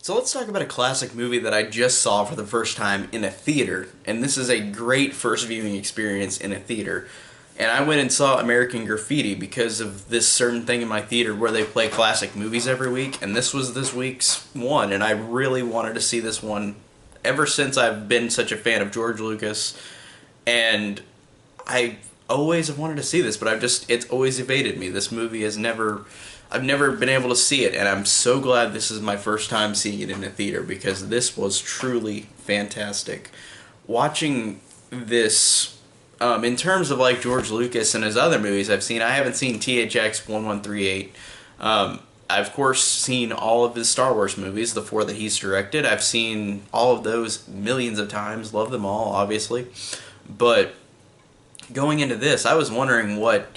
So let's talk about a classic movie that I just saw for the first time in a theater, and this is a great first viewing experience in a theater. And I went and saw American Graffiti because of this certain thing in my theater where they play classic movies every week, and this was this week's one, and I really wanted to see this one ever since I've been such a fan of George Lucas, and I always have wanted to see this, but it's always evaded me. This movie has never I've never been able to see it, and I'm so glad this is my first time seeing it in a theater because this was truly fantastic. Watching this, in terms of like George Lucas and his other movies I haven't seen THX 1138. I've of course seen all of his Star Wars movies, the four that he's directed. I've seen all of those millions of times, love them all, obviously. But going into this, I was wondering what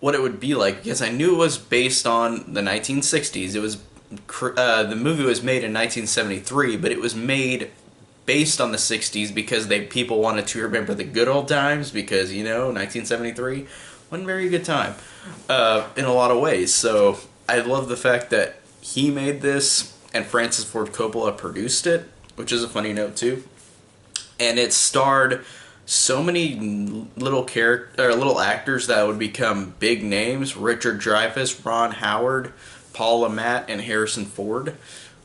it would be like because I knew it was based on the 1960s. It was the movie was made in 1973, but it was made based on the 60s because people wanted to remember the good old times because 1973 wasn't a very good time in a lot of ways. So I love the fact that he made this and Francis Ford Coppola produced it, which is a funny note too. And it starred so many little actors that would become big names: Richard Dreyfuss, Ron Howard, Paul Matt, and Harrison Ford.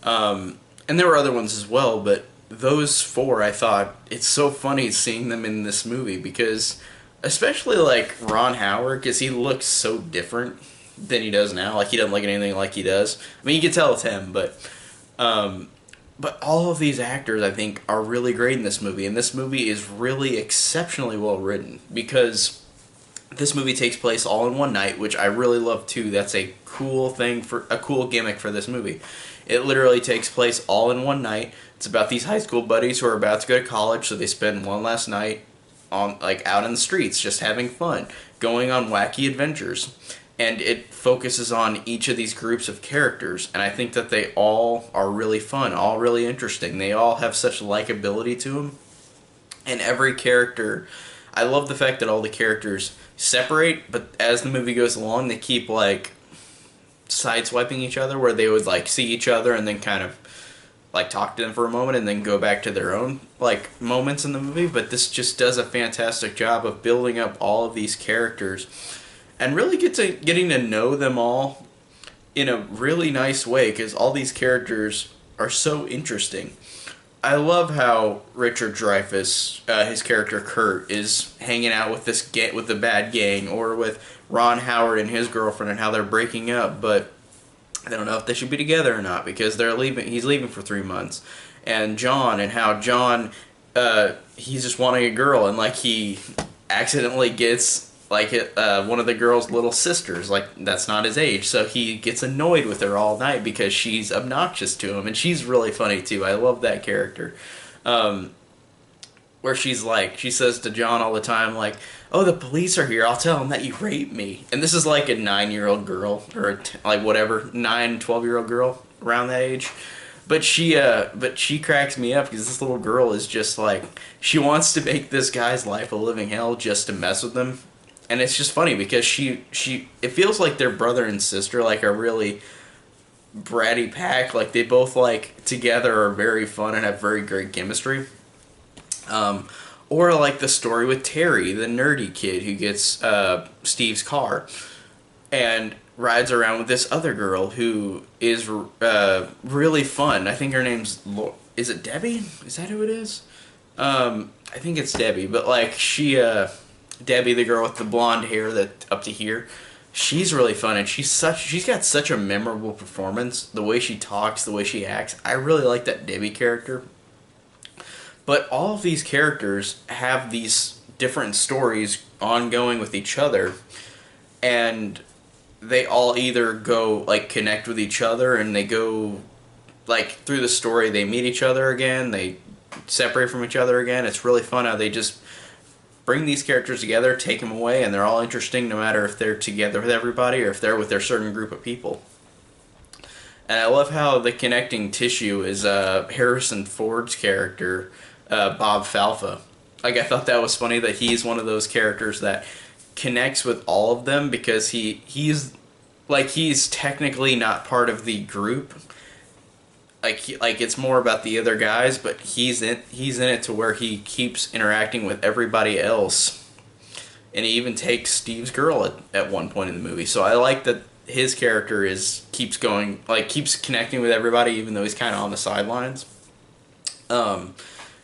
And there were other ones as well, but those four, I thought it's so funny seeing them in this movie because, especially like Ron Howard, because he looks so different than he does now. Like he doesn't look anything like he does. I mean, you can tell it's him, but all of these actors, I think, are really great in this movie, and this movie is really exceptionally well written because this movie takes place all in one night, which I really love too. That's a cool gimmick for this movie. It literally takes place all in one night. It's about these high school buddies who are about to go to college, so they spend one last night out in the streets, just having fun, going on wacky adventures. And it focuses on each of these groups of characters, and I think that they all are really fun, all really interesting. They all have such likability to them, and every character, I love the fact that all the characters separate, but as the movie goes along, they keep like sideswiping each other, where they would like see each other and then kind of like talk to them for a moment and then go back to their own like moments in the movie. But this just does a fantastic job of building up all of these characters and really getting to know them all in a really nice way because all these characters are so interesting. I love how Richard Dreyfuss, his character Kurt, is hanging out with with the bad gang, or with Ron Howard and his girlfriend, and how they're breaking up, but they don't know if they should be together or not because they're leaving. He's leaving for 3 months, and John, and how John, he's just wanting a girl, and like he accidentally gets like one of the girl's little sisters, like that's not his age, so he gets annoyed with her all night because she's obnoxious to him, and she's really funny too. I love that character, where she says to John all the time, like, "Oh, the police are here. I'll tell them that you raped me." And this is like a 9-year-old girl, or like whatever, 12-year-old girl around that age. But she cracks me up because this little girl is just like, she wants to make this guy's life a living hell just to mess with him. And it's just funny because it feels like their brother and sister, like a really bratty pack. Like they both like together are very fun and have very great chemistry. Or like the story with Terry, the nerdy kid who gets Steve's car and rides around with this other girl who is really fun. I think her name's is it Debbie? Is that who it is? I think it's Debbie, but like Debbie, the girl with the blonde hair that up to here, she's really fun, and she's got such a memorable performance. The way she talks, the way she acts, I really like that Debbie character. But all of these characters have these different stories ongoing with each other, and they all either go like connect with each other, and they go like through the story they meet each other again, they separate from each other again. It's really fun how they just bring these characters together, take them away, and they're all interesting no matter if they're together with everybody or if they're with their certain group of people. And I love how the connecting tissue is Harrison Ford's character, Bob Falfa. Like, I thought that was funny that he's one of those characters that connects with all of them because he's technically not part of the group, like it's more about the other guys, but he's in it to where he keeps interacting with everybody else, and he even takes Steve's girl at one point in the movie. So I like that his character is keeps going, like keeps connecting with everybody, even though he's kind of on the sidelines. Um,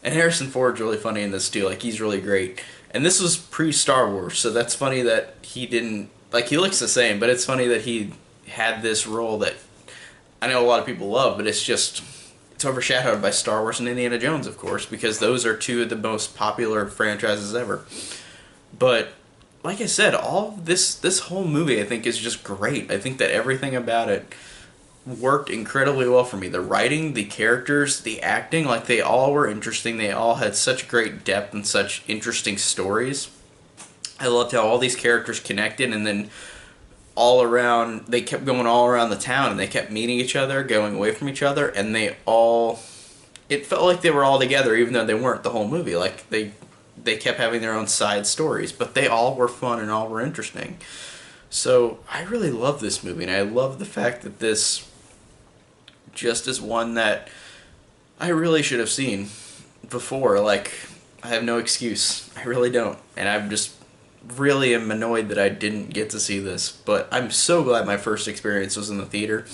and Harrison Ford's really funny in this too. Like he's really great. And this was pre Star Wars, so that's funny that he didn't like. He looks the same, but it's funny that he had this role that I know a lot of people love, but it's overshadowed by Star Wars and Indiana Jones, of course, because those are two of the most popular franchises ever. But like I said, all this whole movie I think is just great. I think that everything about it worked incredibly well for me. The writing, the characters, the acting, like they all were interesting. They all had such great depth and such interesting stories. I loved how all these characters connected, and then all around they kept going all around the town, and they kept meeting each other, going away from each other, and they all it felt like they were all together even though they weren't the whole movie. Like they kept having their own side stories, but they all were fun and all were interesting. So I really love this movie, and I love the fact that this just is one that I really should have seen before. Like, I have no excuse. I really don't. And I'm just really am annoyed that I didn't get to see this. But I'm so glad my first experience was in the theater.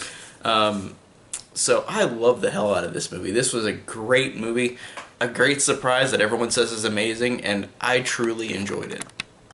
So I love the hell out of this movie. This was a great movie. A great surprise that everyone says is amazing. And I truly enjoyed it.